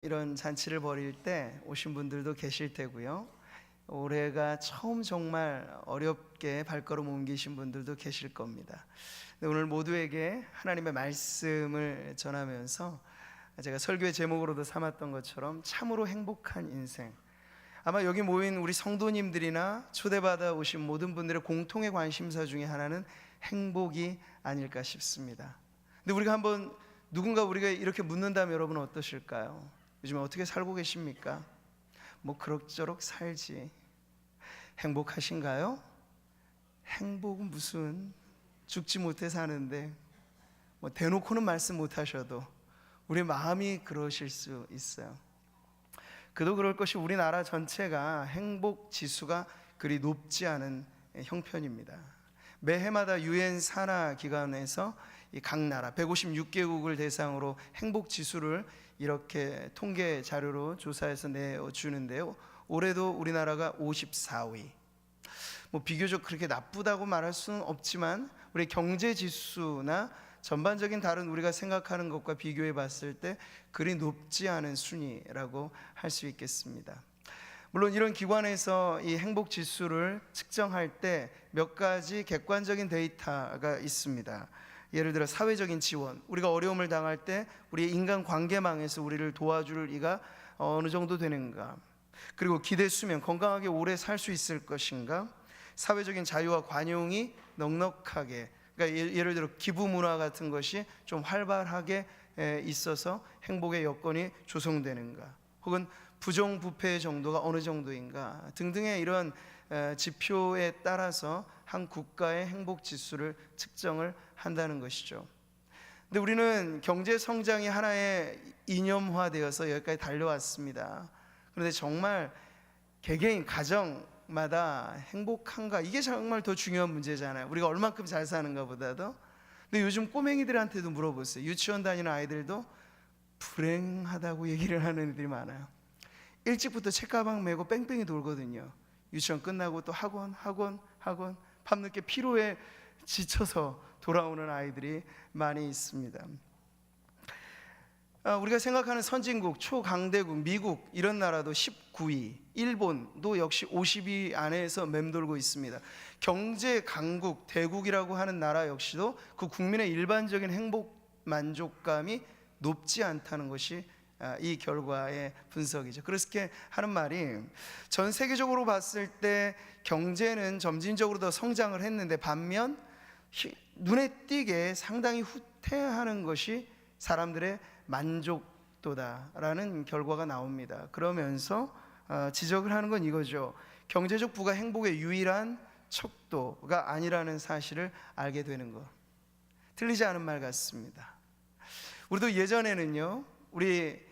이런 잔치를 벌일 때 오신 분들도 계실 테고요. 올해가 처음 정말 어렵게 발걸음 옮기신 분들도 계실 겁니다. 오늘 모두에게 하나님의 말씀을 전하면서 제가 설교의 제목으로도 삼았던 것처럼 참으로 행복한 인생, 아마 여기 모인 우리 성도님들이나 초대받아 오신 모든 분들의 공통의 관심사 중에 하나는 행복이 아닐까 싶습니다. 근데 우리가 한번 우리가 이렇게 묻는다면 여러분은 어떠실까요? 요즘에 어떻게 살고 계십니까? 뭐 그럭저럭 살지. 행복하신가요? 행복은 무슨, 죽지 못해 사는데 뭐 대놓고는 말씀 못 하셔도 우리 마음이 그러실 수 있어요. 그도 그럴 것이 우리나라 전체가 행복 지수가 그리 높지 않은 형편입니다. 매해마다 유엔 산하 기관에서 각 나라 156개국을 대상으로 행복 지수를 이렇게 통계 자료로 조사해서 내주는데요. 올해도 우리나라가 54위. 뭐 비교적 그렇게 나쁘다고 말할 수는 없지만 우리 경제 지수나 전반적인 다른 우리가 생각하는 것과 비교해 봤을 때 그리 높지 않은 순위라고 할 수 있겠습니다. 물론 이런 기관에서 이 행복 지수를 측정할 때 몇 가지 객관적인 데이터가 있습니다. 예를 들어 사회적인 지원, 우리가 어려움을 당할 때 우리의 인간관계망에서 우리를 도와줄 이가 어느 정도 되는가, 그리고 기대 수명, 건강하게 오래 살 수 있을 것인가, 사회적인 자유와 관용이 넉넉하게, 그러니까 예를 들어 기부 문화 같은 것이 좀 활발하게 있어서 행복의 여건이 조성되는가, 혹은 부정부패의 정도가 어느 정도인가 등등의 이런 지표에 따라서 한 국가의 행복 지수를 측정을 한다는 것이죠. 근데 우리는 경제 성장이 하나의 이념화되어서 여기까지 달려왔습니다. 그런데 정말 개개인 가정마다 행복한가, 이게 정말 더 중요한 문제잖아요. 우리가 얼만큼 잘 사는가 보다도. 근데 요즘 꼬맹이들한테도 물어보세요. 유치원 다니는 아이들도 불행하다고 얘기를 하는 애들이 많아요. 일찍부터 책가방 메고 뺑뺑이 돌거든요. 유치원 끝나고 또 학원 밤늦게 피로에 지쳐서 돌아오는 아이들이 많이 있습니다. 우리가 생각하는 선진국, 초강대국, 미국 이런 나라도 19위, 일본도 역시 50위 안에서 맴돌고 있습니다. 경제 강국, 대국이라고 하는 나라 역시도 그 국민의 일반적인 행복 만족감이 높지 않다는 것이 이 결과의 분석이죠. 그렇게 하는 말이, 전 세계적으로 봤을 때 경제는 점진적으로 더 성장을 했는데 반면 눈에 띄게 상당히 후퇴하는 것이 사람들의 만족도다라는 결과가 나옵니다. 그러면서 지적을 하는 건 이거죠. 경제적 부가 행복의 유일한 척도가 아니라는 사실을 알게 되는 것. 틀리지 않은 말 같습니다. 우리도 예전에는요, 우리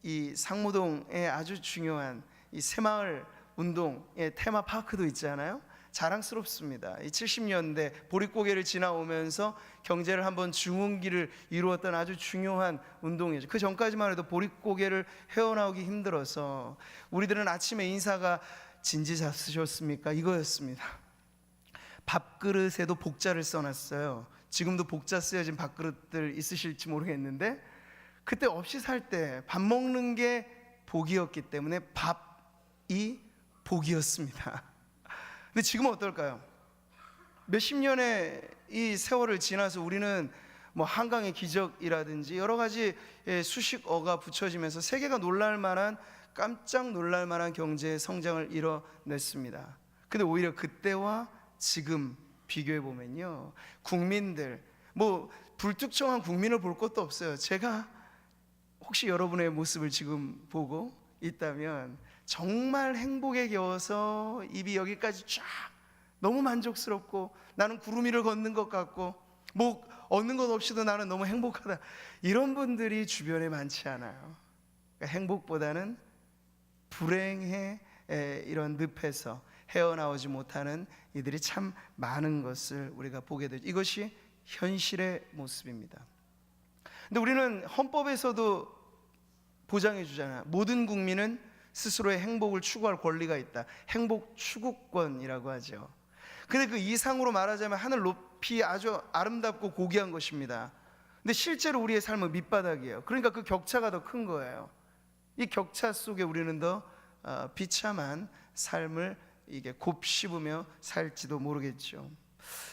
이 상무동에 아주 중요한 이 새마을 운동의 테마파크도 있잖아요. 자랑스럽습니다. 이 70년대 보릿고개를 지나오면서 경제를 한번 중흥기를 이루었던 아주 중요한 운동이죠. 그 전까지만 해도 보릿고개를 헤어나오기 힘들어서 우리들은 아침에 인사가 진지 잡수셨습니까? 이거였습니다. 밥그릇에도 복자를 써놨어요. 지금도 복자 쓰여진 밥그릇들 있으실지 모르겠는데, 그때 없이 살 때 밥 먹는 게 복이었기 때문에 밥이 복이었습니다. 근데 지금은 어떨까요? 몇십 년의 이 세월을 지나서 우리는 뭐 한강의 기적이라든지 여러 가지 수식어가 붙여지면서 세계가 놀랄만한, 깜짝 놀랄만한 경제 성장을 이뤄냈습니다. 근데 오히려 그때와 지금 비교해 보면요, 국민들, 뭐 불특정한 국민을 볼 것도 없어요. 제가 혹시 여러분의 모습을 지금 보고 있다면 정말 행복에 겨워서 입이 여기까지 쫙, 너무 만족스럽고 나는 구름 위를 걷는 것 같고 뭐 얻는 것 없이도 나는 너무 행복하다, 이런 분들이 주변에 많지 않아요. 그러니까 행복보다는 불행의 이런 늪에서 헤어나오지 못하는 이들이 참 많은 것을 우리가 보게 되죠. 이것이 현실의 모습입니다. 근데 우리는 헌법에서도 보장해 주잖아요. 모든 국민은 스스로의 행복을 추구할 권리가 있다. 행복 추구권이라고 하죠. 근데 그 이상으로 말하자면 하늘 높이 아주 아름답고 고귀한 것입니다. 근데 실제로 우리의 삶은 밑바닥이에요. 그러니까 그 격차가 더 큰 거예요. 이 격차 속에 우리는 더 비참한 삶을 이게 곱씹으며 살지도 모르겠죠.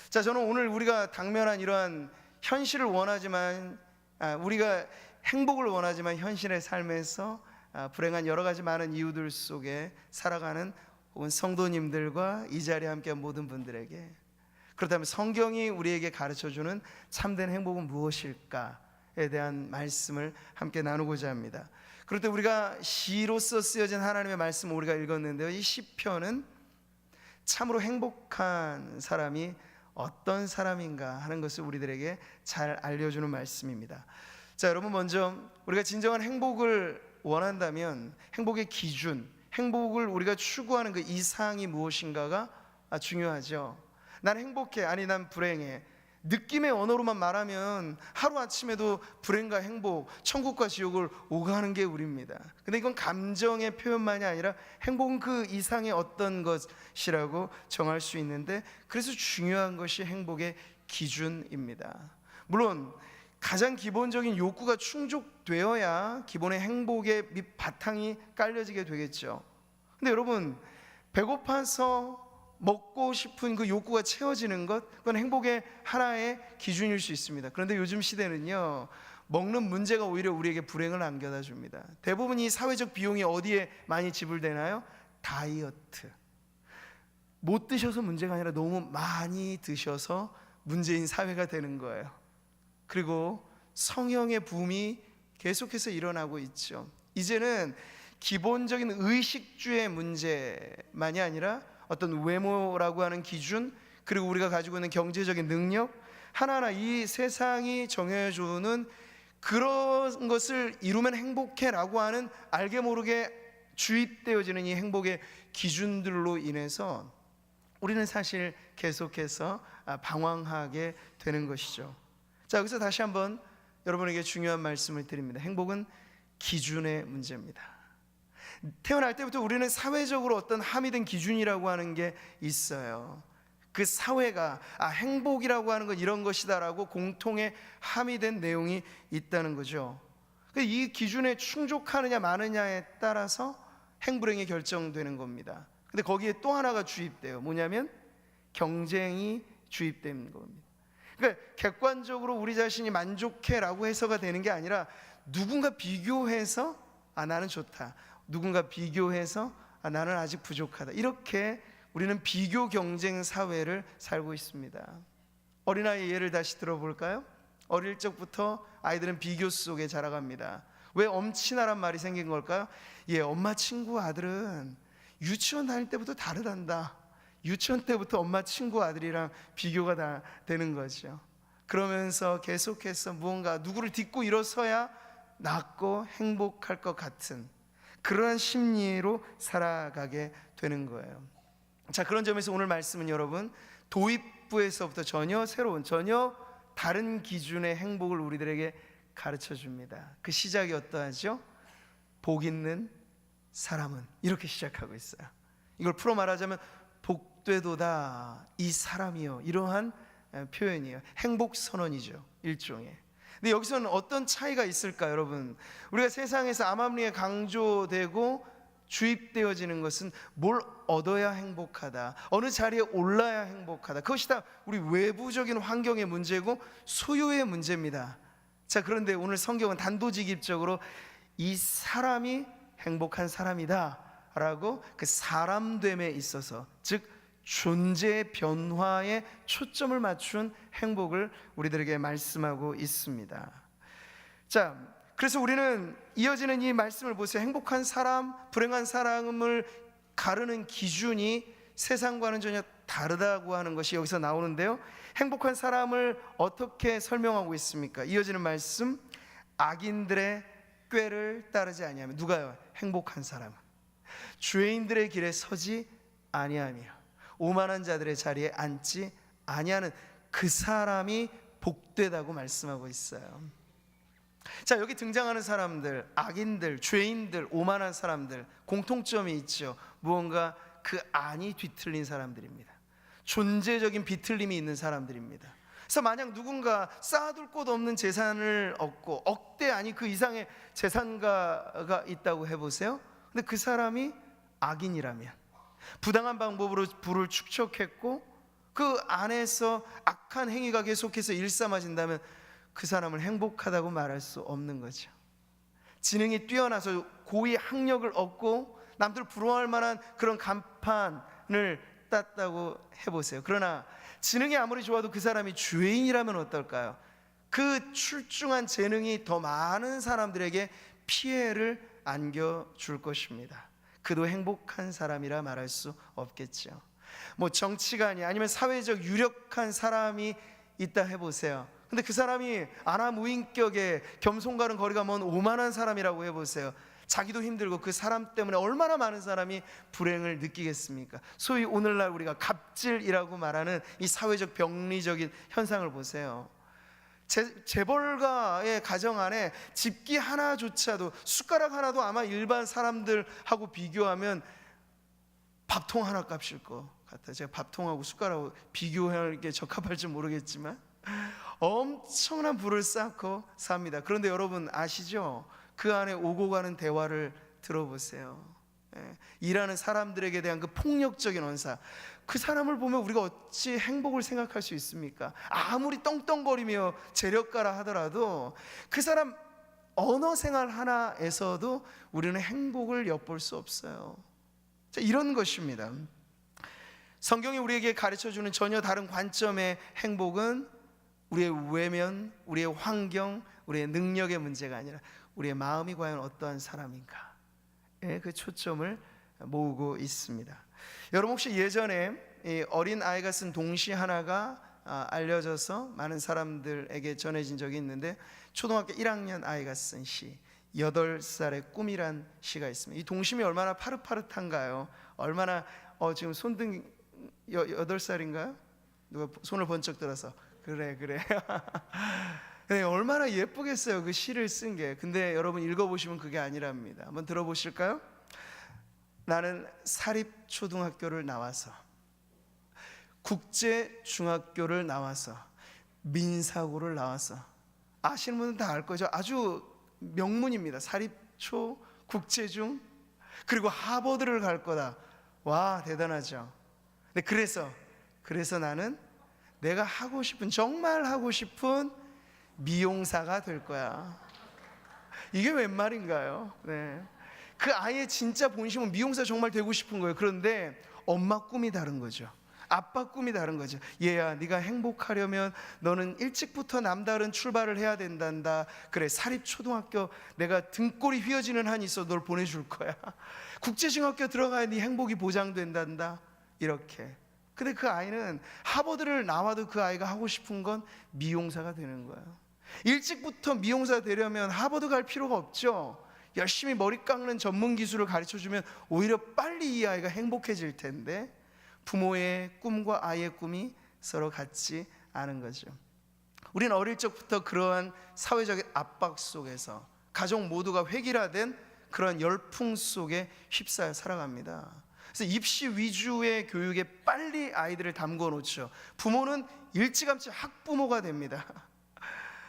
자, 저는 오늘 우리가 당면한 이러한 현실을 원하지만 우리가 행복을 원하지만 현실의 삶에서 불행한 여러 가지 많은 이유들 속에 살아가는 혹은 성도님들과 이 자리에 함께한 모든 분들에게, 그렇다면 성경이 우리에게 가르쳐주는 참된 행복은 무엇일까에 대한 말씀을 함께 나누고자 합니다. 그럴 때 우리가 시로서 쓰여진 하나님의 말씀을 우리가 읽었는데요, 이 시편은 참으로 행복한 사람이 어떤 사람인가 하는 것을 우리들에게 잘 알려주는 말씀입니다. 자, 여러분, 먼저 우리가 진정한 행복을 원한다면 행복의 기준, 행복을 우리가 추구하는 그 이상이 무엇인가가 중요하죠. 난 행복해, 아니 난 불행해. 느낌의 언어로만 말하면 하루아침에도 불행과 행복, 천국과 지옥을 오가는 게 우리입니다. 근데 이건 감정의 표현만이 아니라 행복은 그 이상의 어떤 것이라고 정할 수 있는데, 그래서 중요한 것이 행복의 기준입니다. 물론 가장 기본적인 욕구가 충족되어야 기본의 행복의 밑바탕이 깔려지게 되겠죠. 근데 여러분, 배고파서 먹고 싶은 그 욕구가 채워지는 것, 그건 행복의 하나의 기준일 수 있습니다. 그런데 요즘 시대는요, 먹는 문제가 오히려 우리에게 불행을 안겨다 줍니다. 대부분 이 사회적 비용이 어디에 많이 지불되나요? 다이어트. 못 드셔서 문제가 아니라 너무 많이 드셔서 문제인 사회가 되는 거예요. 그리고 성형의 붐이 계속해서 일어나고 있죠. 이제는 기본적인 의식주의 문제만이 아니라 어떤 외모라고 하는 기준, 그리고 우리가 가지고 있는 경제적인 능력, 하나하나 이 세상이 정해주는 그런 것을 이루면 행복해라고 하는 알게 모르게 주입되어지는 이 행복의 기준들로 인해서 우리는 사실 계속해서 방황하게 되는 것이죠. 자, 여기서 다시 한번 여러분에게 중요한 말씀을 드립니다. 행복은 기준의 문제입니다. 태어날 때부터 우리는 사회적으로 어떤 함의된 기준이라고 하는 게 있어요. 그 사회가 행복이라고 하는 건 이런 것이다라고 공통의 함의된 내용이 있다는 거죠. 이 기준에 충족하느냐 마느냐에 따라서 행불행이 결정되는 겁니다. 근데 거기에 또 하나가 주입돼요. 뭐냐면 경쟁이 주입되는 겁니다. 그러니까 객관적으로 우리 자신이 만족해라고 해서가 되는 게 아니라 누군가 비교해서 나는 좋다, 누군가 비교해서 나는 아직 부족하다, 이렇게 우리는 비교 경쟁 사회를 살고 있습니다. 어린아이의 예를 다시 들어볼까요? 어릴 적부터 아이들은 비교 속에 자라갑니다. 왜 엄친아란 말이 생긴 걸까요? 엄마 친구 아들은 유치원 다닐 때부터 다르단다. 유치원 때부터 엄마 친구 아들이랑 비교가 다 되는 거죠. 그러면서 계속해서 무언가 누구를 딛고 일어서야 낫고 행복할 것 같은 그러한 심리로 살아가게 되는 거예요. 자, 그런 점에서 오늘 말씀은 여러분, 도입부에서부터 전혀 새로운, 전혀 다른 기준의 행복을 우리들에게 가르쳐 줍니다. 그 시작이 어떠하죠? 복 있는 사람은, 이렇게 시작하고 있어요. 이걸 풀어 말하자면 복되도다 이 사람이요, 이러한 표현이에요. 행복 선언이죠, 일종의. 근데 여기서는 어떤 차이가 있을까, 여러분? 우리가 세상에서 암암리에 강조되고 주입되어지는 것은 뭘 얻어야 행복하다, 어느 자리에 올라야 행복하다, 그것이 다 우리 외부적인 환경의 문제고 소유의 문제입니다. 자, 그런데 오늘 성경은 단도직입적으로 이 사람이 행복한 사람이다 라고 그 사람됨에 있어서, 즉 존재의 변화에 초점을 맞춘 행복을 우리들에게 말씀하고 있습니다. 자, 그래서 우리는 이어지는 이 말씀을 보세요. 행복한 사람, 불행한 사람을 가르는 기준이 세상과는 전혀 다르다고 하는 것이 여기서 나오는데요, 행복한 사람을 어떻게 설명하고 있습니까? 이어지는 말씀, 악인들의 꾀를 따르지 아니하며. 누가요? 행복한 사람은 죄인들의 길에 서지 아니하며 오만한 자들의 자리에 앉지 아니하는 그 사람이 복되다고 말씀하고 있어요. 자, 여기 등장하는 사람들, 악인들, 죄인들, 오만한 사람들, 공통점이 있죠. 무언가 그 안이 뒤틀린 사람들입니다. 존재적인 비틀림이 있는 사람들입니다. 그래서 만약 누군가 쌓아둘 곳 없는 재산을 얻고 억대 아니 그 이상의 재산가가 있다고 해보세요. 근데 그 사람이 악인이라면, 부당한 방법으로 부를 축적했고 그 안에서 악한 행위가 계속해서 일삼아진다면 그 사람을 행복하다고 말할 수 없는 거죠. 지능이 뛰어나서 고위 학력을 얻고 남들 부러워할 만한 그런 간판을 땄다고 해보세요. 그러나 지능이 아무리 좋아도 그 사람이 죄인이라면 어떨까요? 그 출중한 재능이 더 많은 사람들에게 피해를 안겨줄 것입니다. 그도 행복한 사람이라 말할 수 없겠죠. 뭐 정치가니 아니면 사회적 유력한 사람이 있다 해보세요. 근데 그 사람이 안하무인격에 겸손과는 거리가 먼 오만한 사람이라고 해보세요. 자기도 힘들고 그 사람 때문에 얼마나 많은 사람이 불행을 느끼겠습니까? 소위 오늘날 우리가 갑질이라고 말하는 이 사회적 병리적인 현상을 보세요. 재벌가의 가정 안에 집기 하나조차도, 숟가락 하나도 아마 일반 사람들하고 비교하면 밥통 하나 값일 것 같아요. 제가 밥통하고 숟가락하고 비교할 게 적합할지 모르겠지만 엄청난 부를 쌓고 삽니다. 그런데 여러분 아시죠? 그 안에 오고 가는 대화를 들어보세요. 일하는 사람들에게 대한 그 폭력적인 언사, 그 사람을 보면 우리가 어찌 행복을 생각할 수 있습니까? 아무리 떵떵거리며 재력가라 하더라도 그 사람 언어 생활 하나에서도 우리는 행복을 엿볼 수 없어요. 자, 이런 것입니다. 성경이 우리에게 가르쳐주는 전혀 다른 관점의 행복은 우리의 외면, 우리의 환경, 우리의 능력의 문제가 아니라 우리의 마음이 과연 어떠한 사람인가에 그 초점을 모으고 있습니다. 여러분 혹시 예전에 어린 아이가 쓴 동시 하나가 알려져서 많은 사람들에게 전해진 적이 있는데, 초등학교 1학년 아이가 쓴 시 8살의 꿈이란 시가 있습니다. 이 동심이 얼마나 파릇파릇한가요? 얼마나 지금 손등 8살인가요? 누가 손을 번쩍 들어서 그래 네, 얼마나 예쁘겠어요, 그 시를 쓴 게. 근데 여러분 읽어보시면 그게 아니랍니다. 한번 들어보실까요? 나는 사립초등학교를 나와서, 국제중학교를 나와서, 민사고를 나와서, 아시는 분은 다 알 거죠. 아주 명문입니다. 사립초, 국제중, 그리고 하버드를 갈 거다. 와, 대단하죠. 근데 그래서 나는 내가 하고 싶은, 정말 하고 싶은 미용사가 될 거야. 이게 웬 말인가요? 네. 그 아이의 진짜 본심은 미용사 정말 되고 싶은 거예요. 그런데 엄마 꿈이 다른 거죠. 아빠 꿈이 다른 거죠. 얘야, 네가 행복하려면 너는 일찍부터 남다른 출발을 해야 된단다. 그래, 사립초등학교 내가 등골이 휘어지는 한이 있어 널 보내줄 거야. 국제중학교 들어가야 네 행복이 보장된단다. 이렇게. 근데 그 아이는 하버드를 나와도 그 아이가 하고 싶은 건 미용사가 되는 거예요. 일찍부터 미용사 되려면 하버드 갈 필요가 없죠. 열심히 머리 깎는 전문 기술을 가르쳐주면 오히려 빨리 이 아이가 행복해질 텐데, 부모의 꿈과 아이의 꿈이 서로 같지 않은 거죠. 우리는 어릴 적부터 그러한 사회적인 압박 속에서 가족 모두가 획일화된 그런 열풍 속에 휩싸여 살아갑니다. 그래서 입시 위주의 교육에 빨리 아이들을 담궈 놓죠. 부모는 일찌감치 학부모가 됩니다.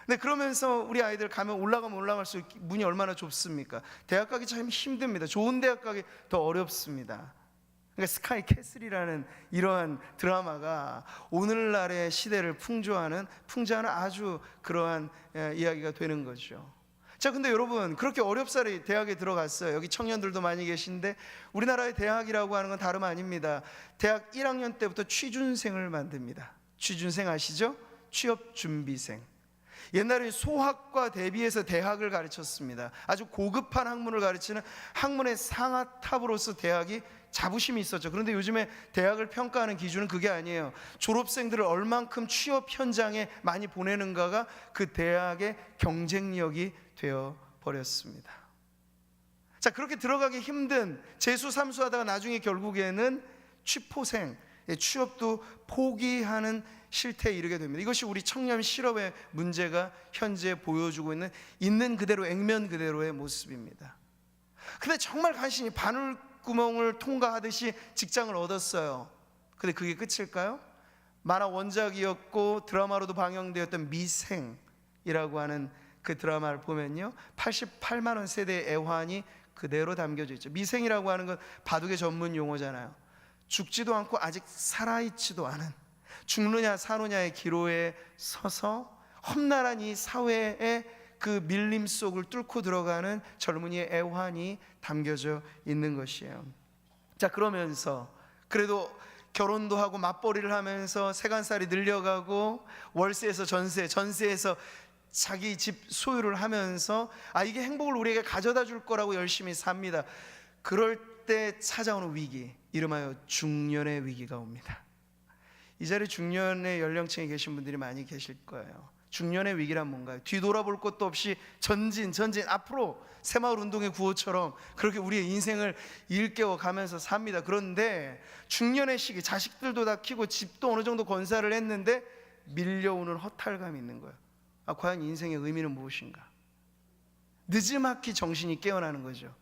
근데 그러면서 우리 아이들 가면 올라갈수록 문이 얼마나 좁습니까? 대학 가기 참 힘듭니다. 좋은 대학 가기 더 어렵습니다. 그러니까 스카이 캐슬이라는 이러한 드라마가 오늘날의 시대를 풍자하는 아주 그러한 이야기가 되는 거죠. 자, 근데 여러분, 그렇게 어렵사리 대학에 들어갔어요. 여기 청년들도 많이 계신데, 우리나라의 대학이라고 하는 건 다름 아닙니다. 대학 1학년 때부터 취준생을 만듭니다. 취준생 아시죠? 취업준비생. 옛날에 소학과 대비해서 대학을 가르쳤습니다. 아주 고급한 학문을 가르치는 학문의 상하탑으로서 대학이 자부심이 있었죠. 그런데 요즘에 대학을 평가하는 기준은 그게 아니에요. 졸업생들을 얼만큼 취업 현장에 많이 보내는가가 그 대학의 경쟁력이 되어 버렸습니다. 자, 그렇게 들어가기 힘든 재수 삼수하다가 나중에 결국에는 취포생, 취업도 포기하는 실태에 이르게 됩니다. 이것이 우리 청년 실업의 문제가 현재 보여주고 있는 그대로 액면 그대로의 모습입니다. 근데 정말 간신히 바늘구멍을 통과하듯이 직장을 얻었어요. 근데 그게 끝일까요? 만화 원작이었고 드라마로도 방영되었던 미생이라고 하는 그 드라마를 보면요, 88만 원 세대의 애환이 그대로 담겨져 있죠. 미생이라고 하는 건 바둑의 전문 용어잖아요. 죽지도 않고 아직 살아있지도 않은, 죽느냐 사느냐의 기로에 서서 험난한 이 사회의 그 밀림 속을 뚫고 들어가는 젊은이의 애환이 담겨져 있는 것이에요. 자, 그러면서 그래도 결혼도 하고 맞벌이를 하면서 세간살이 늘려가고 월세에서 전세에서 자기 집 소유를 하면서 이게 행복을 우리에게 가져다 줄 거라고 열심히 삽니다. 그럴 때 찾아오는 위기, 이름하여 중년의 위기가 옵니다. 이 자리에 중년의 연령층에 계신 분들이 많이 계실 거예요. 중년의 위기란 뭔가요? 뒤돌아볼 것도 없이 전진 앞으로 새마을 운동의 구호처럼 그렇게 우리의 인생을 일깨워 가면서 삽니다. 그런데 중년의 시기, 자식들도 다 키고 집도 어느 정도 건사를 했는데 밀려오는 허탈감이 있는 거예요. 과연 인생의 의미는 무엇인가? 느지막이 정신이 깨어나는 거죠.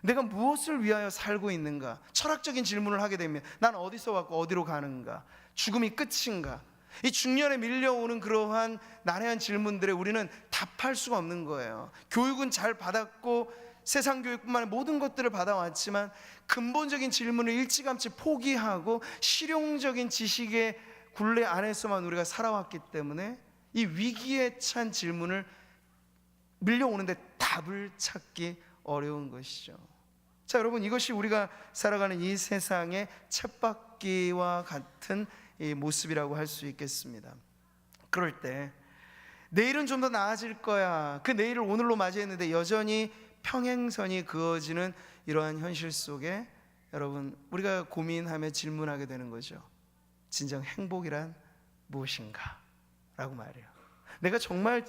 내가 무엇을 위하여 살고 있는가? 철학적인 질문을 하게 되면 난 어디서 왔고 어디로 가는가? 죽음이 끝인가? 이 중년에 밀려오는 그러한 난해한 질문들에 우리는 답할 수가 없는 거예요. 교육은 잘 받았고 세상 교육뿐만 아니라 모든 것들을 받아왔지만 근본적인 질문을 일찌감치 포기하고 실용적인 지식의 굴레 안에서만 우리가 살아왔기 때문에 이 위기에 찬 질문을 밀려오는데 답을 찾기 어려운 것이죠. 자, 여러분, 이것이 우리가 살아가는 이 세상의 쳇바퀴와 같은 이 모습이라고 할 수 있겠습니다. 그럴 때 내일은 좀 더 나아질 거야, 그 내일을 오늘로 맞이했는데 여전히 평행선이 그어지는 이러한 현실 속에 여러분, 우리가 고민하며 질문하게 되는 거죠. 진정 행복이란 무엇인가? 라고 말해요. 내가 정말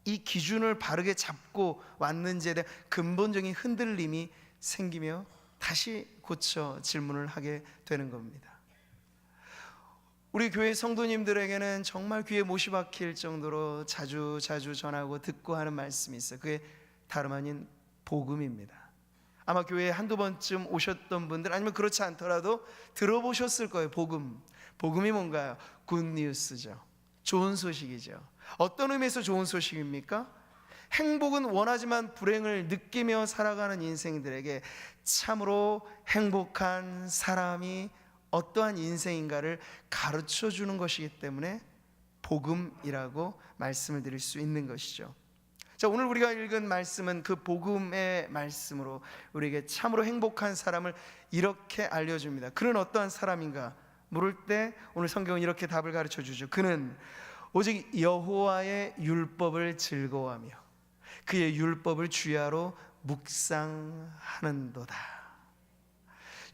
이 기준을 바르게 잡고 왔는지에 대한 근본적인 흔들림이 생기며 다시 고쳐 질문을 하게 되는 겁니다. 우리 교회 성도님들에게는 정말 귀에 못이 박힐 정도로 자주 전하고 듣고 하는 말씀이 있어요. 그게 다름 아닌 복음입니다. 아마 교회에 한두 번쯤 오셨던 분들, 아니면 그렇지 않더라도 들어보셨을 거예요. 복음이 뭔가요? 굿뉴스죠. 좋은 소식이죠. 어떤 의미에서 좋은 소식입니까? 행복은 원하지만 불행을 느끼며 살아가는 인생들에게 참으로 행복한 사람이 어떠한 인생인가를 가르쳐 주는 것이기 때문에 복음이라고 말씀을 드릴 수 있는 것이죠. 자, 오늘 우리가 읽은 말씀은 그 복음의 말씀으로 우리에게 참으로 행복한 사람을 이렇게 알려줍니다. 그는 어떠한 사람인가 물을 때 오늘 성경은 이렇게 답을 가르쳐 주죠. 그는 오직 여호와의 율법을 즐거워하며 그의 율법을 주야로 묵상하는도다.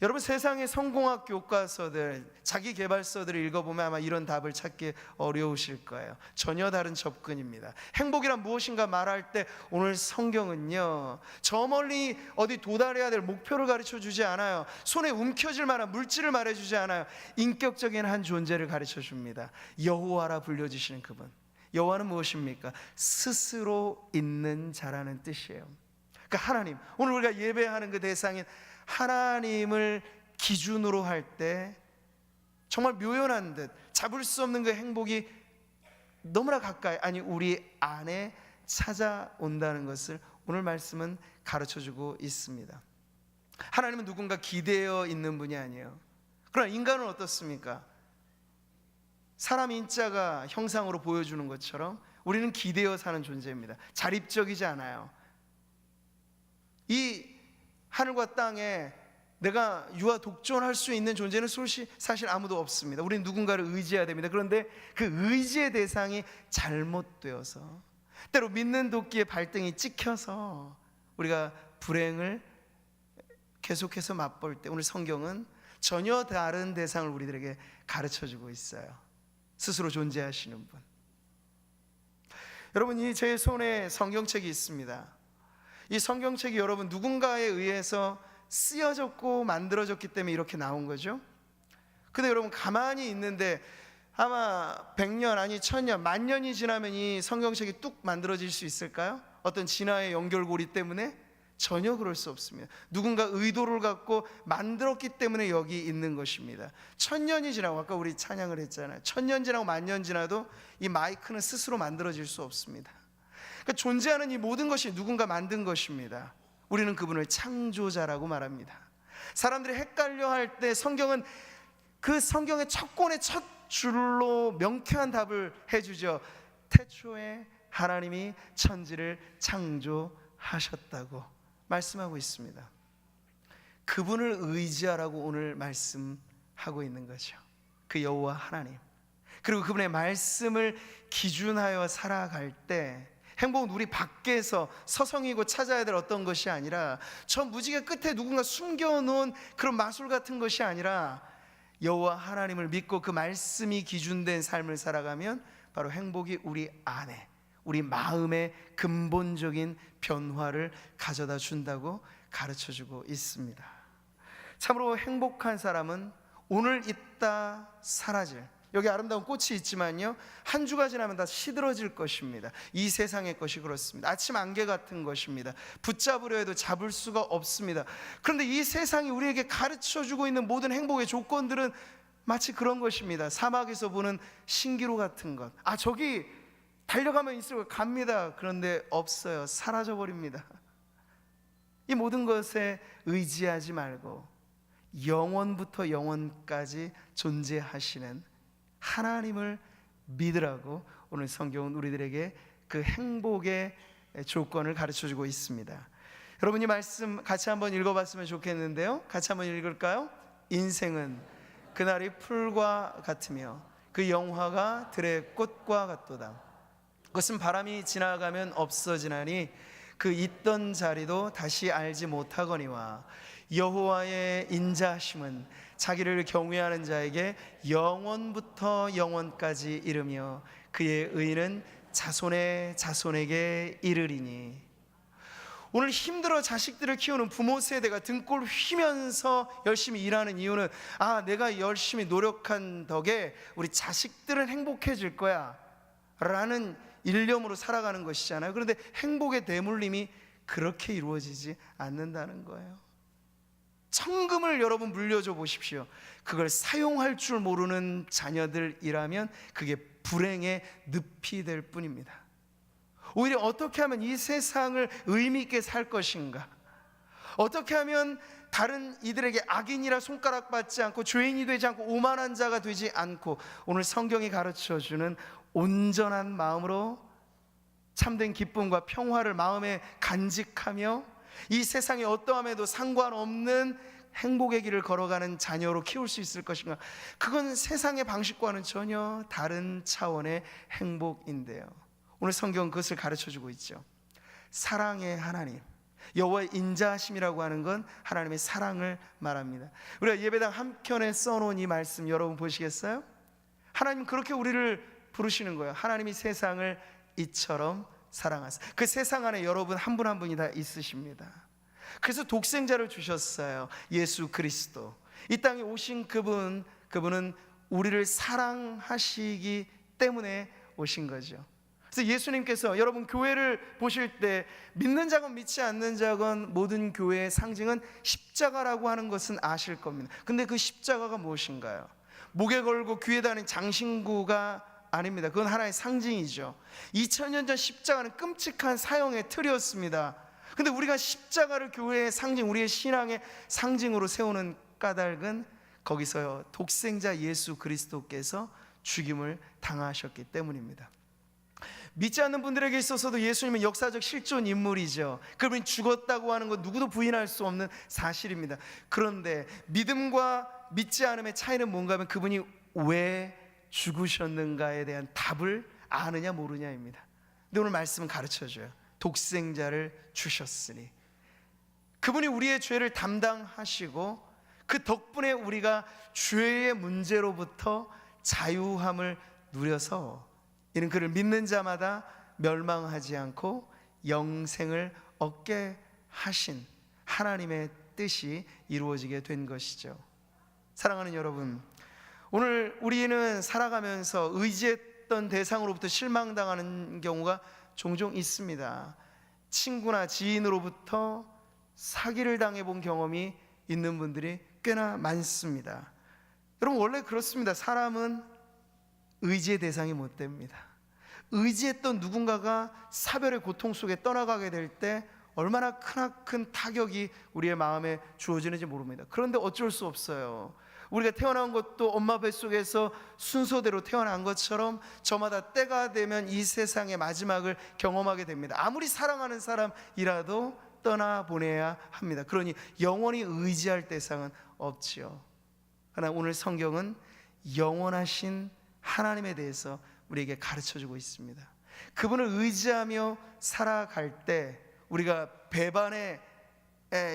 여러분, 세상의 성공학 교과서들, 자기개발서들을 읽어보면 아마 이런 답을 찾기 어려우실 거예요. 전혀 다른 접근입니다. 행복이란 무엇인가 말할 때 오늘 성경은요, 저 멀리 어디 도달해야 될 목표를 가르쳐 주지 않아요. 손에 움켜질 만한 물질을 말해주지 않아요. 인격적인 한 존재를 가르쳐 줍니다. 여호와라 불려주시는 그분. 여호와는 무엇입니까? 스스로 있는 자라는 뜻이에요. 그러니까 하나님, 오늘 우리가 예배하는 그 대상인 하나님을 기준으로 할 때 정말 묘연한 듯 잡을 수 없는 그 행복이 너무나 가까이, 아니 우리 안에 찾아온다는 것을 오늘 말씀은 가르쳐주고 있습니다. 하나님은 누군가 기대어 있는 분이 아니에요. 그러나 인간은 어떻습니까? 사람 인자가 형상으로 보여주는 것처럼 우리는 기대어 사는 존재입니다. 자립적이지 않아요. 이 하늘과 땅에 내가 유아 독존할 수 있는 존재는 사실 아무도 없습니다. 우리는 누군가를 의지해야 됩니다. 그런데 그 의지의 대상이 잘못되어서 때로 믿는 도끼에 발등이 찍혀서 우리가 불행을 계속해서 맛볼 때 오늘 성경은 전혀 다른 대상을 우리들에게 가르쳐주고 있어요. 스스로 존재하시는 분. 여러분, 이 제 손에 성경책이 있습니다. 이 성경책이 여러분 누군가에 의해서 쓰여졌고 만들어졌기 때문에 이렇게 나온 거죠. 근데 여러분 가만히 있는데 아마 100년 아니 1000년 만년이 지나면 이 성경책이 뚝 만들어질 수 있을까요? 어떤 진화의 연결고리 때문에 전혀 그럴 수 없습니다. 누군가 의도를 갖고 만들었기 때문에 여기 있는 것입니다. 1000년이 지나고, 아까 우리 찬양을 했잖아요. 1000년 지나고 만년 지나도 이 마이크는 스스로 만들어질 수 없습니다. 그러니까 존재하는 이 모든 것이 누군가 만든 것입니다. 우리는 그분을 창조자라고 말합니다. 사람들이 헷갈려 할 때 성경은 그 성경의 첫 권의 첫 줄로 명쾌한 답을 해주죠. 태초에 하나님이 천지를 창조하셨다고 말씀하고 있습니다. 그분을 의지하라고 오늘 말씀하고 있는 거죠. 그 여호와 하나님, 그리고 그분의 말씀을 기준하여 살아갈 때 행복은 우리 밖에서 서성이고 찾아야 될 어떤 것이 아니라, 저 무지개 끝에 누군가 숨겨놓은 그런 마술 같은 것이 아니라 여호와 하나님을 믿고 그 말씀이 기준된 삶을 살아가면 바로 행복이 우리 안에, 우리 마음의 근본적인 변화를 가져다 준다고 가르쳐주고 있습니다. 참으로 행복한 사람은 오늘 있다 사라질, 여기 아름다운 꽃이 있지만요, 한 주가 지나면 다 시들어질 것입니다. 이 세상의 것이 그렇습니다. 아침 안개 같은 것입니다. 붙잡으려 해도 잡을 수가 없습니다. 그런데 이 세상이 우리에게 가르쳐주고 있는 모든 행복의 조건들은 마치 그런 것입니다. 사막에서 보는 신기루 같은 것. 저기 달려가면 있을 거 갑니다. 그런데 없어요. 사라져버립니다. 이 모든 것에 의지하지 말고 영원부터 영원까지 존재하시는 하나님을 믿으라고 오늘 성경은 우리들에게 그 행복의 조건을 가르쳐주고 있습니다. 여러분, 이 말씀 같이 한번 읽어봤으면 좋겠는데요, 같이 한번 읽을까요? 인생은 그날이 풀과 같으며 그 영화가 들의 꽃과 같도다. 그것은 바람이 지나가면 없어지나니 그 있던 자리도 다시 알지 못하거니와 여호와의 인자하심은 자기를 경외하는 자에게 영원부터 영원까지 이르며 그의 의는 자손의 자손에게 이르리니. 오늘 힘들어 자식들을 키우는 부모 세대가 등골 휘면서 열심히 일하는 이유는 내가 열심히 노력한 덕에 우리 자식들은 행복해질 거야 라는 일념으로 살아가는 것이잖아요. 그런데 행복의 대물림이 그렇게 이루어지지 않는다는 거예요. 천금을 여러분 물려줘 보십시오. 그걸 사용할 줄 모르는 자녀들이라면 그게 불행의 늪이 될 뿐입니다. 오히려 어떻게 하면 이 세상을 의미 있게 살 것인가, 어떻게 하면 다른 이들에게 악인이라 손가락받지 않고 죄인이 되지 않고 오만한 자가 되지 않고 오늘 성경이 가르쳐주는 온전한 마음으로 참된 기쁨과 평화를 마음에 간직하며 이 세상의 어떠함에도 상관없는 행복의 길을 걸어가는 자녀로 키울 수 있을 것인가. 그건 세상의 방식과는 전혀 다른 차원의 행복인데요, 오늘 성경은 그것을 가르쳐주고 있죠. 사랑의 하나님, 여호와의 인자하심이라고 하는 건 하나님의 사랑을 말합니다. 우리가 예배당 한켠에 써놓은 이 말씀 여러분 보시겠어요? 하나님 그렇게 우리를 부르시는 거예요. 하나님이 세상을 이처럼 사랑하사. 그 세상 안에 여러분 한 분 한 분이 다 있으십니다. 그래서 독생자를 주셨어요. 예수 그리스도. 이 땅에 오신 그분은 우리를 사랑하시기 때문에 오신 거죠. 그래서 예수님께서 여러분 교회를 보실 때 믿는 자건 믿지 않는 자건 모든 교회의 상징은 십자가라고 하는 것은 아실 겁니다. 근데 그 십자가가 무엇인가요? 목에 걸고 귀에 다는 장신구가 아닙니다. 그건 하나의 상징이죠. 2000년 전 십자가는 끔찍한 사형의 틀이었습니다. 근데 우리가 십자가를 교회의 상징, 우리의 신앙의 상징으로 세우는 까닭은 거기서요, 독생자 예수 그리스도께서 죽임을 당하셨기 때문입니다. 믿지 않는 분들에게 있어서도 예수님은 역사적 실존 인물이죠. 그분이 죽었다고 하는 것 누구도 부인할 수 없는 사실입니다. 그런데 믿음과 믿지 않음의 차이는 뭔가 하면 그분이 왜 죽으셨는가에 대한 답을 아느냐 모르냐입니다. 근데 오늘 말씀은 가르쳐줘요. 독생자를 주셨으니 그분이 우리의 죄를 담당하시고 그 덕분에 우리가 죄의 문제로부터 자유함을 누려서 이는 그를 믿는 자마다 멸망하지 않고 영생을 얻게 하신 하나님의 뜻이 이루어지게 된 것이죠. 사랑하는 여러분, 오늘 우리는 살아가면서 의지했던 대상으로부터 실망당하는 경우가 종종 있습니다. 친구나 지인으로부터 사기를 당해본 경험이 있는 분들이 꽤나 많습니다. 여러분, 원래 그렇습니다. 사람은 의지의 대상이 못 됩니다. 의지했던 누군가가 사별의 고통 속에 떠나가게 될 때 얼마나 크나큰 타격이 우리의 마음에 주어지는지 모릅니다. 그런데 어쩔 수 없어요. 우리가 태어난 것도 엄마 뱃속에서 순서대로 태어난 것처럼 저마다 때가 되면 이 세상의 마지막을 경험하게 됩니다. 아무리 사랑하는 사람이라도 떠나보내야 합니다. 그러니 영원히 의지할 대상은 없지요. 그러나 오늘 성경은 영원하신 하나님에 대해서 우리에게 가르쳐주고 있습니다. 그분을 의지하며 살아갈 때 우리가 배반에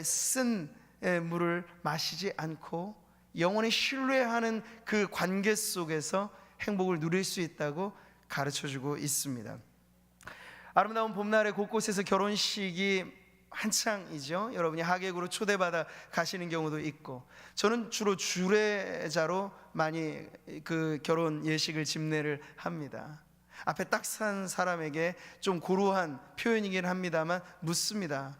쓴 물을 마시지 않고 영원히 신뢰하는 그 관계 속에서 행복을 누릴 수 있다고 가르쳐주고 있습니다. 아름다운 봄날에 곳곳에서 결혼식이 한창이죠. 여러분이 하객으로 초대받아 가시는 경우도 있고, 저는 주로 주례자로 많이 그 결혼 예식을 집례를 합니다. 앞에 딱 산 사람에게 좀 고루한 표현이긴 합니다만 묻습니다.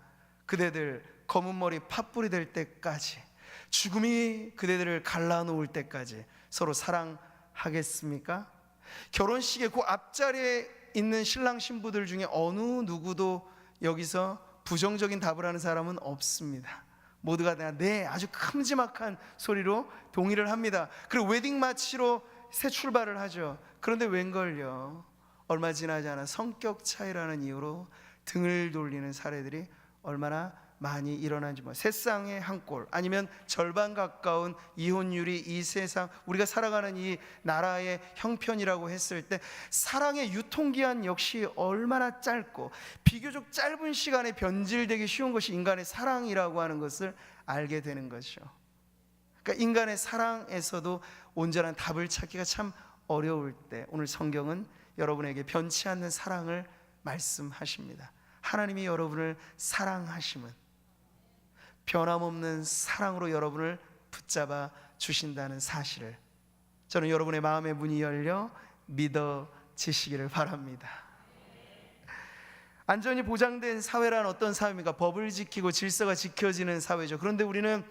그대들 검은 머리 팥불이 될 때까지, 죽음이 그대들을 갈라놓을 때까지 서로 사랑하겠습니까? 결혼식의 그 앞자리에 있는 신랑 신부들 중에 어느 누구도 여기서 부정적인 답을 하는 사람은 없습니다. 모두가 다 네, 아주 큼지막한 소리로 동의를 합니다. 그리고 웨딩 마치로 새 출발을 하죠. 그런데 웬걸요, 얼마 지나지 않아 성격 차이라는 이유로 등을 돌리는 사례들이 얼마나 많이 일어나는지 몰라요. 세상의 한 꼴, 아니면 절반 가까운 이혼율이 이 세상, 우리가 살아가는 이 나라의 형편이라고 했을 때 사랑의 유통기한 역시 얼마나 짧고 비교적 짧은 시간에 변질되기 쉬운 것이 인간의 사랑이라고 하는 것을 알게 되는 것이죠. 그러니까 인간의 사랑에서도 온전한 답을 찾기가 참 어려울 때 오늘 성경은 여러분에게 변치 않는 사랑을 말씀하십니다. 하나님이 여러분을 사랑하심은 변함없는 사랑으로 여러분을 붙잡아 주신다는 사실을 저는 여러분의 마음의 문이 열려 믿어지시기를 바랍니다. 안전이 보장된 사회란 어떤 사회입니까? 법을 지키고 질서가 지켜지는 사회죠. 그런데 우리는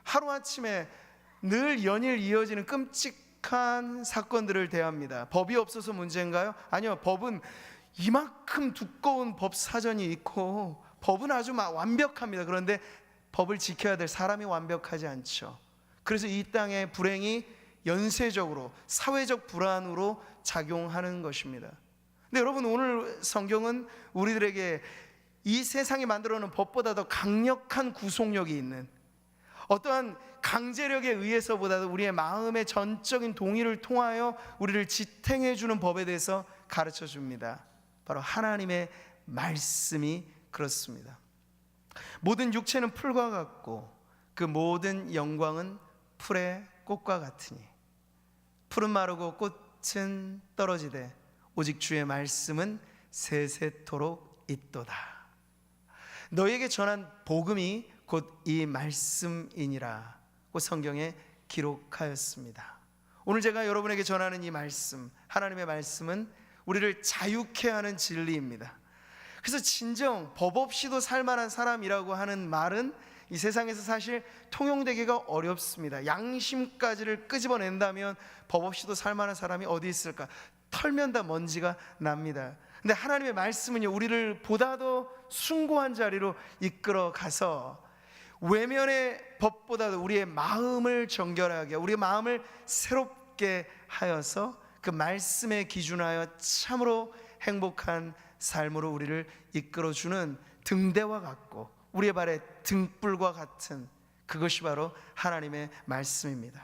하루아침에 늘 연일 이어지는 끔찍한 사건들을 대합니다. 법이 없어서 문제인가요? 아니요, 법은 이만큼 두꺼운 법 사전이 있고 법은 아주 완벽합니다. 그런데 법을 지켜야 될 사람이 완벽하지 않죠. 그래서 이 땅의 불행이 연쇄적으로 사회적 불안으로 작용하는 것입니다. 근데 여러분, 오늘 성경은 우리들에게 이 세상이 만들어 놓은 법보다 더 강력한 구속력이 있는, 어떠한 강제력에 의해서보다도 우리의 마음의 전적인 동의를 통하여 우리를 지탱해 주는 법에 대해서 가르쳐 줍니다. 바로 하나님의 말씀이 그렇습니다. 모든 육체는 풀과 같고 그 모든 영광은 풀의 꽃과 같으니 풀은 마르고 꽃은 떨어지되 오직 주의 말씀은 세세토록 있도다. 너에게 전한 복음이 곧 이 말씀이니라고 성경에 기록하였습니다. 오늘 제가 여러분에게 전하는 이 말씀, 하나님의 말씀은 우리를 자유케 하는 진리입니다. 그래서 진정 법 없이도 살만한 사람이라고 하는 말은 이 세상에서 사실 통용되기가 어렵습니다. 양심까지를 끄집어낸다면 법 없이도 살만한 사람이 어디 있을까? 털면 다 먼지가 납니다. 근데 하나님의 말씀은요, 우리를 보다도 숭고한 자리로 이끌어 가서 외면의 법보다도 우리의 마음을 정결하게, 우리의 마음을 새롭게 하여서 그 말씀에 기준하여 참으로 행복한 삶으로 우리를 이끌어주는 등대와 같고 우리의 발에 등불과 같은 그것이 바로 하나님의 말씀입니다.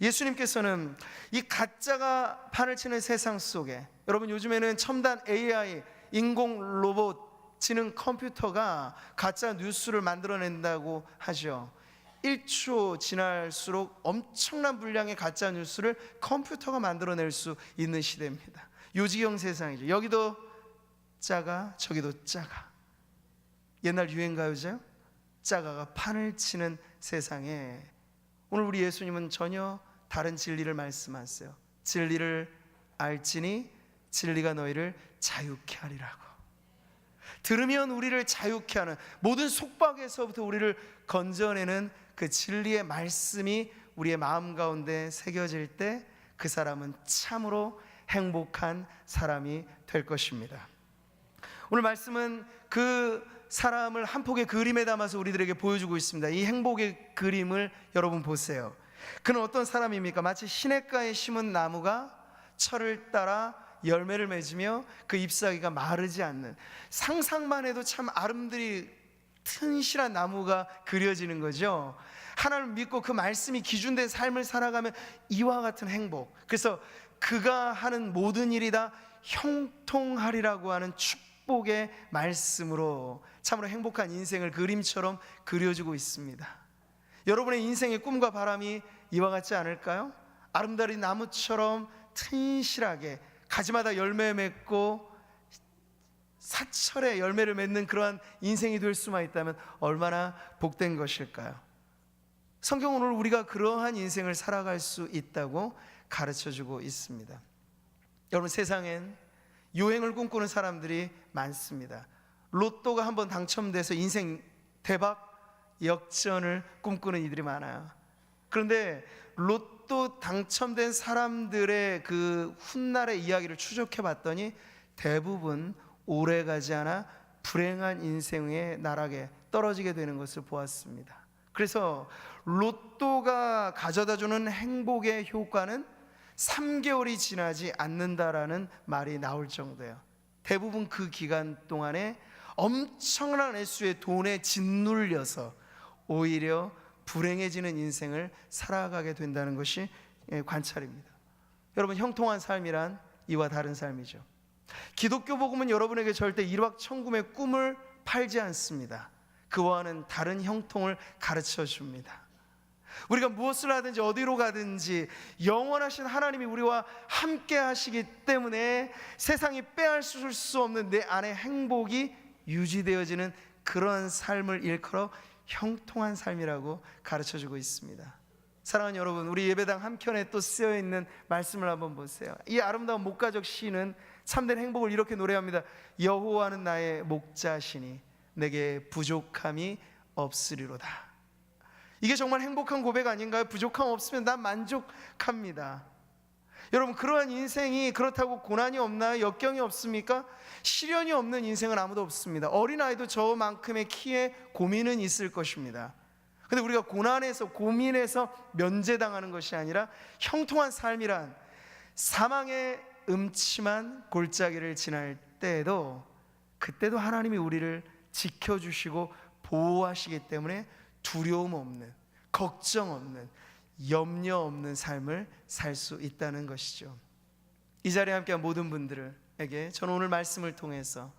예수님께서는 이 가짜가 판을 치는 세상 속에, 여러분 요즘에는 첨단 AI, 인공 로봇, 지능 컴퓨터가 가짜 뉴스를 만들어낸다고 하죠. 1초 지날수록 엄청난 분량의 가짜 뉴스를 컴퓨터가 만들어낼 수 있는 시대입니다. 요지경 세상이죠. 여기도 짜가 저기도 짜가. 옛날 유행가요죠. 짜가가 판을 치는 세상에 오늘 우리 예수님은 전혀 다른 진리를 말씀하세요. 진리를 알지니 진리가 너희를 자유케 하리라고. 들으면 우리를 자유케 하는, 모든 속박에서부터 우리를 건져내는 그 진리의 말씀이 우리의 마음 가운데 새겨질 때 그 사람은 참으로 행복한 사람이 될 것입니다. 오늘 말씀은 그 사람을 한 폭의 그림에 담아서 우리들에게 보여주고 있습니다. 이 행복의 그림을 여러분 보세요. 그는 어떤 사람입니까? 마치 시냇가에 심은 나무가 철을 따라 열매를 맺으며 그 잎사귀가 마르지 않는, 상상만 해도 참 아름드리 튼실한 나무가 그려지는 거죠. 하나님을 믿고 그 말씀이 기준된 삶을 살아가면 이와 같은 행복, 그래서 그가 하는 모든 일이 다 형통하리라고 하는 축복의 말씀으로 참으로 행복한 인생을 그림처럼 그려주고 있습니다. 여러분의 인생의 꿈과 바람이 이와 같지 않을까요? 아름다운 나무처럼 튼실하게 가지마다 열매 맺고 사철에 열매를 맺는 그러한 인생이 될 수만 있다면 얼마나 복된 것일까요? 성경은 오늘 우리가 그러한 인생을 살아갈 수 있다고 가르쳐주고 있습니다. 여러분, 세상엔 요행을 꿈꾸는 사람들이 많습니다. 로또가 한번 당첨돼서 인생 대박 역전을 꿈꾸는 이들이 많아요. 그런데 로또 당첨된 사람들의 그 훗날의 이야기를 추적해 봤더니 대부분 오래가지 않아 불행한 인생의 나락에 떨어지게 되는 것을 보았습니다. 그래서 로또가 가져다주는 행복의 효과는 3개월이 지나지 않는다라는 말이 나올 정도예요. 대부분 그 기간 동안에 엄청난 액수의 돈에 짓눌려서 오히려 불행해지는 인생을 살아가게 된다는 것이 관찰입니다. 여러분, 형통한 삶이란 이와 다른 삶이죠. 기독교 복음은 여러분에게 절대 일확천금의 꿈을 팔지 않습니다. 그와는 다른 형통을 가르쳐 줍니다. 우리가 무엇을 하든지 어디로 가든지 영원하신 하나님이 우리와 함께 하시기 때문에 세상이 빼앗을 수 없는 내 안의 행복이 유지되어지는 그런 삶을 일컬어 형통한 삶이라고 가르쳐주고 있습니다. 사랑하는 여러분, 우리 예배당 한켠에 또 쓰여있는 말씀을 한번 보세요. 이 아름다운 목가적 시는 참된 행복을 이렇게 노래합니다. 여호와는 나의 목자시니 내게 부족함이 없으리로다. 이게 정말 행복한 고백 아닌가요? 부족함 없으면 난 만족합니다. 여러분, 그러한 인생이 그렇다고 고난이 없나요? 역경이 없습니까? 시련이 없는 인생은 아무도 없습니다. 어린아이도 저만큼의 키에 고민은 있을 것입니다. 근데 우리가 고난에서 고민에서 면제당하는 것이 아니라 형통한 삶이란 사망의 음침한 골짜기를 지날 때에도 그때도 하나님이 우리를 지켜주시고 보호하시기 때문에 두려움 없는, 걱정 없는, 염려 없는 삶을 살 수 있다는 것이죠. 이 자리에 함께한 모든 분들에게 저는 오늘 말씀을 통해서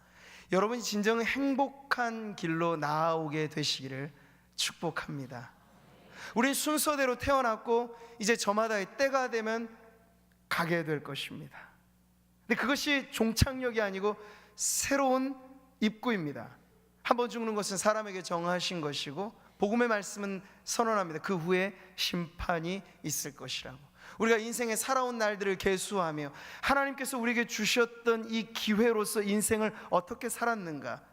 여러분이 진정 행복한 길로 나아오게 되시기를 축복합니다. 우린 순서대로 태어났고 이제 저마다의 때가 되면 가게 될 것입니다. 근데 그것이 종착역이 아니고 새로운 입구입니다. 한번 죽는 것은 사람에게 정하신 것이고 복음의 말씀은 선언합니다. 그 후에 심판이 있을 것이라고. 우리가 인생에 살아온 날들을 계수하며 하나님께서 우리에게 주셨던 이 기회로서 인생을 어떻게 살았는가,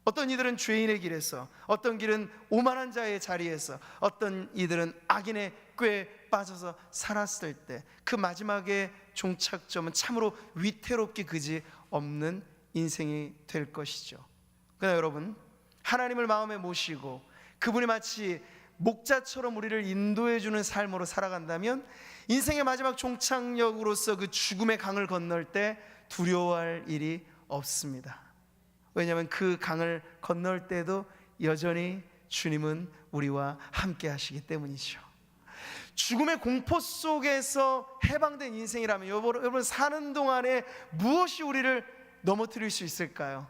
어떤 이들은 죄인의 길에서, 어떤 길은 오만한 자의 자리에서, 어떤 이들은 악인의 꾀에 빠져서 살았을 때 그 마지막의 종착점은 참으로 위태롭기 그지 없는 인생이 될 것이죠. 그러나 여러분, 하나님을 마음에 모시고 그분이 마치 목자처럼 우리를 인도해주는 삶으로 살아간다면 인생의 마지막 종착역으로서 그 죽음의 강을 건널 때 두려워할 일이 없습니다. 왜냐하면 그 강을 건널 때도 여전히 주님은 우리와 함께 하시기 때문이죠. 죽음의 공포 속에서 해방된 인생이라면 여러분 사는 동안에 무엇이 우리를 넘어뜨릴 수 있을까요?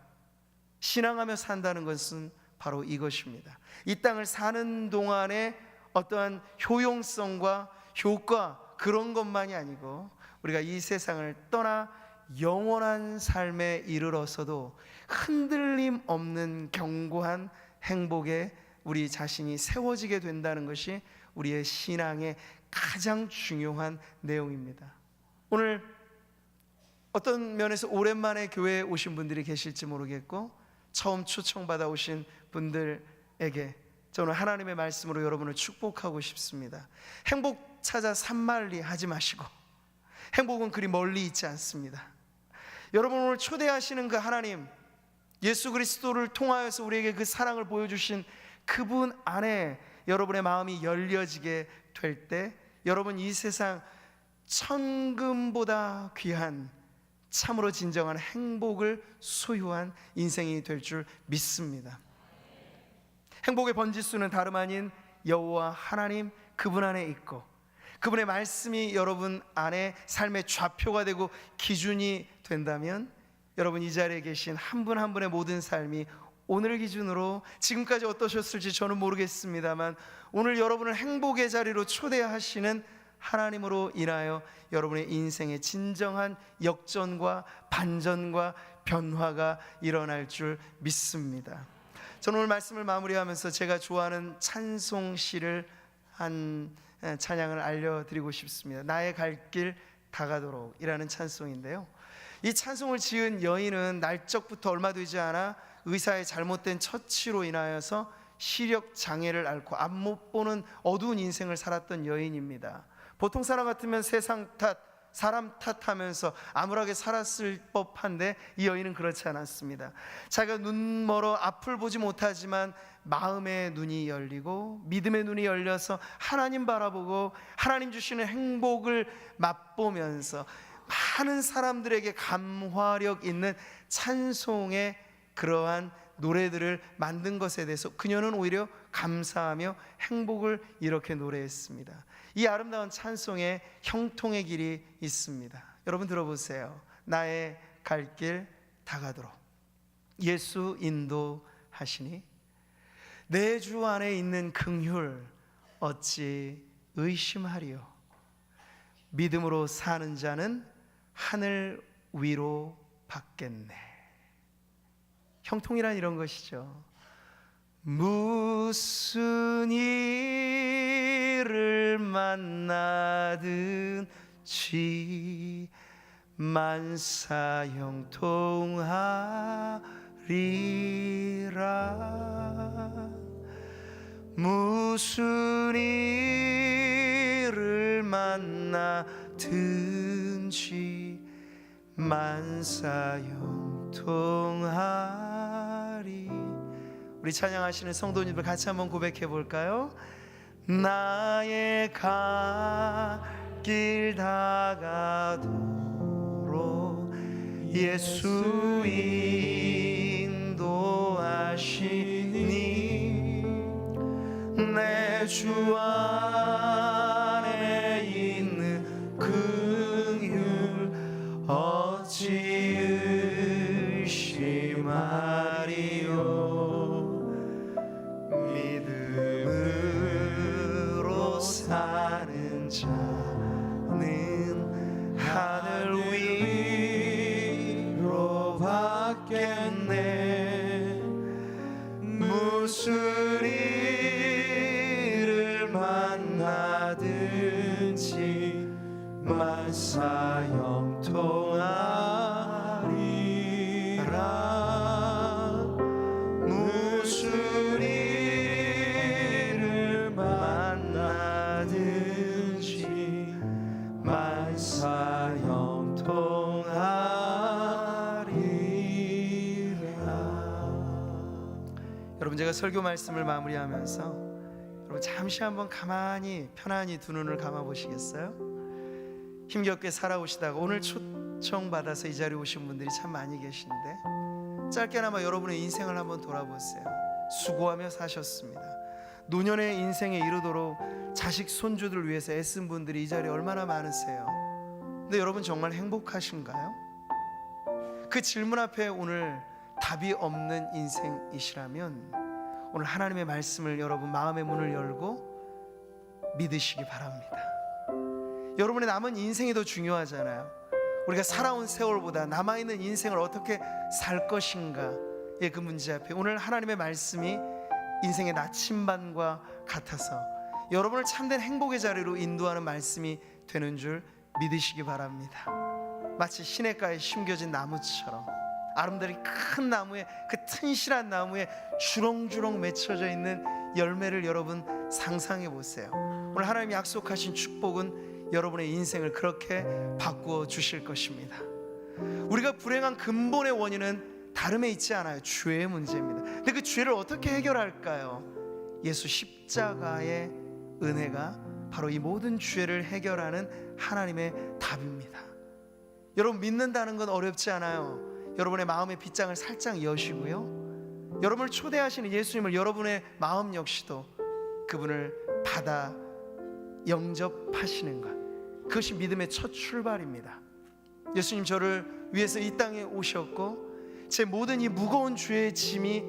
신앙하며 산다는 것은 바로 이것입니다. 이 땅을 사는 동안에 어떠한 효용성과 효과 그런 것만이 아니고 우리가 이 세상을 떠나 영원한 삶에 이르러서도 흔들림 없는 견고한 행복에 우리 자신이 세워지게 된다는 것이 우리의 신앙의 가장 중요한 내용입니다. 오늘 어떤 면에서 오랜만에 교회에 오신 분들이 계실지 모르겠고 처음 초청받아 오신 분들에게 저는 하나님의 말씀으로 여러분을 축복하고 싶습니다. 행복 찾아 산만리 하지 마시고, 행복은 그리 멀리 있지 않습니다. 여러분, 오늘 초대하시는 그 하나님, 예수 그리스도를 통하여서 우리에게 그 사랑을 보여주신 그분 안에 여러분의 마음이 열려지게 될 때, 여러분 이 세상 천금보다 귀한 참으로 진정한 행복을 소유한 인생이 될 줄 믿습니다. 행복의 번지수는 다름 아닌 여호와 하나님 그분 안에 있고, 그분의 말씀이 여러분 안에 삶의 좌표가 되고 기준이 된다면, 여러분 이 자리에 계신 한 분 한 분의 모든 삶이 오늘 기준으로, 지금까지 어떠셨을지 저는 모르겠습니다만, 오늘 여러분을 행복의 자리로 초대하시는 하나님으로 인하여 여러분의 인생의 진정한 역전과 반전과 변화가 일어날 줄 믿습니다. 저는 오늘 말씀을 마무리하면서 제가 좋아하는 찬송시를 한 찬양을 알려드리고 싶습니다. 나의 갈 길 다가도록 이라는 찬송인데요, 이 찬송을 지은 여인은 날적부터 얼마 되지 않아 의사의 잘못된 처치로 인하여서 시력 장애를 앓고 앞 못 보는 어두운 인생을 살았던 여인입니다. 보통 사람 같으면 세상 탓, 사람 탓하면서 암울하게 살았을 법한데, 이 여인은 그렇지 않았습니다. 자기가 눈 멀어 앞을 보지 못하지만 마음의 눈이 열리고 믿음의 눈이 열려서 하나님 바라보고 하나님 주시는 행복을 맛보면서 많은 사람들에게 감화력 있는 찬송의 그러한 노래들을 만든 것에 대해서 그녀는 오히려 감사하며 행복을 이렇게 노래했습니다. 이 아름다운 찬송에 형통의 길이 있습니다. 여러분 들어보세요. 나의 갈 길 다가도록 예수 인도하시니, 내 주 안에 있는 긍휼 어찌 의심하리요. 믿음으로 사는 자는 하늘 위로 받겠네. 형통이란 이런 것이죠. 무슨 일을 만나든지 만사 형통하리라. 무슨 일을 만나든지 만사 형통하리. 우리 찬양하시는 성도님들 같이 한번 고백해 볼까요? 나의 갈 길 다가도록 예수 인도하시니, 내 주 안에 있는 긍휼 어찌 의심하리요. 믿음으로 사는 자는 하늘 위로 받겠네. 무슨 일을 만나든지 만사 형통하리라. 무슨 일을 만나든지 만사 형통하리라. 여러분, 제가 설교 말씀을 마무리하면서 여러분 잠시 한번 가만히 편안히 두 눈을 감아 보시겠어요? 힘겹게 살아오시다가 오늘 초청받아서 이 자리에 오신 분들이 참 많이 계신데, 짧게나마 여러분의 인생을 한번 돌아보세요. 수고하며 사셨습니다. 노년의 인생에 이르도록 자식 손주들 위해서 애쓴 분들이 이 자리에 얼마나 많으세요. 근데 여러분 정말 행복하신가요? 그 질문 앞에 오늘 답이 없는 인생이시라면 오늘 하나님의 말씀을 여러분 마음의 문을 열고 믿으시기 바랍니다. 여러분의 남은 인생이 더 중요하잖아요. 우리가 살아온 세월보다 남아있는 인생을 어떻게 살 것인가의 그 문제 앞에 오늘 하나님의 말씀이 인생의 나침반과 같아서 여러분을 참된 행복의 자리로 인도하는 말씀이 되는 줄 믿으시기 바랍니다. 마치 시냇가에 심겨진 나무처럼 아름다리 큰 나무에, 그 튼실한 나무에 주렁주렁 맺혀져 있는 열매를 여러분 상상해 보세요. 오늘 하나님이 약속하신 축복은 여러분의 인생을 그렇게 바꾸어 주실 것입니다. 우리가 불행한 근본의 원인은 다름에 있지 않아요. 죄의 문제입니다. 근데 그 죄를 어떻게 해결할까요? 예수 십자가의 은혜가 바로 이 모든 죄를 해결하는 하나님의 답입니다. 여러분, 믿는다는 건 어렵지 않아요. 여러분의 마음의 빗장을 살짝 여시고요, 여러분을 초대하시는 예수님을 여러분의 마음 역시도 그분을 받아 영접하시는 것, 그것이 믿음의 첫 출발입니다. 예수님, 저를 위해서 이 땅에 오셨고 제 모든 이 무거운 죄의 짐이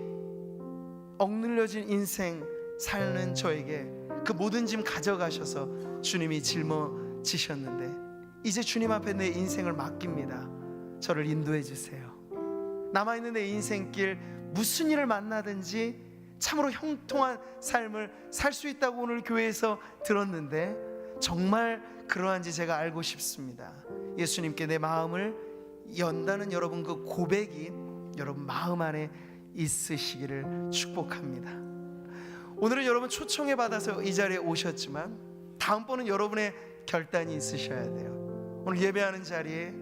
억눌려진 인생 사는 저에게 그 모든 짐 가져가셔서 주님이 짊어지셨는데, 이제 주님 앞에 내 인생을 맡깁니다. 저를 인도해 주세요. 남아있는 내 인생길 무슨 일을 만나든지 참으로 형통한 삶을 살 수 있다고 오늘 교회에서 들었는데 정말 그러한지 제가 알고 싶습니다. 예수님께 내 마음을 연다는 여러분 그 고백이 여러분 마음 안에 있으시기를 축복합니다. 오늘은 여러분 초청에 받아서 이 자리에 오셨지만 다음번은 여러분의 결단이 있으셔야 돼요. 오늘 예배하는 자리에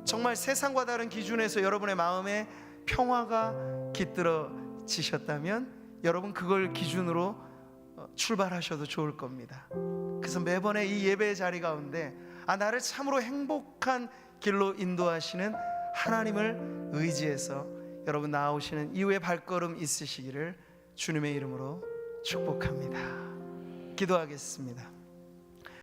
정말 세상과 다른 기준에서 여러분의 마음에 평화가 깃들어지셨다면 여러분 그걸 기준으로 출발하셔도 좋을 겁니다. 그래서 매번의 이 예배의 자리 가운데 나를 참으로 행복한 길로 인도하시는 하나님을 의지해서 여러분 나오시는 이후에 발걸음 있으시기를 주님의 이름으로 축복합니다. 기도하겠습니다.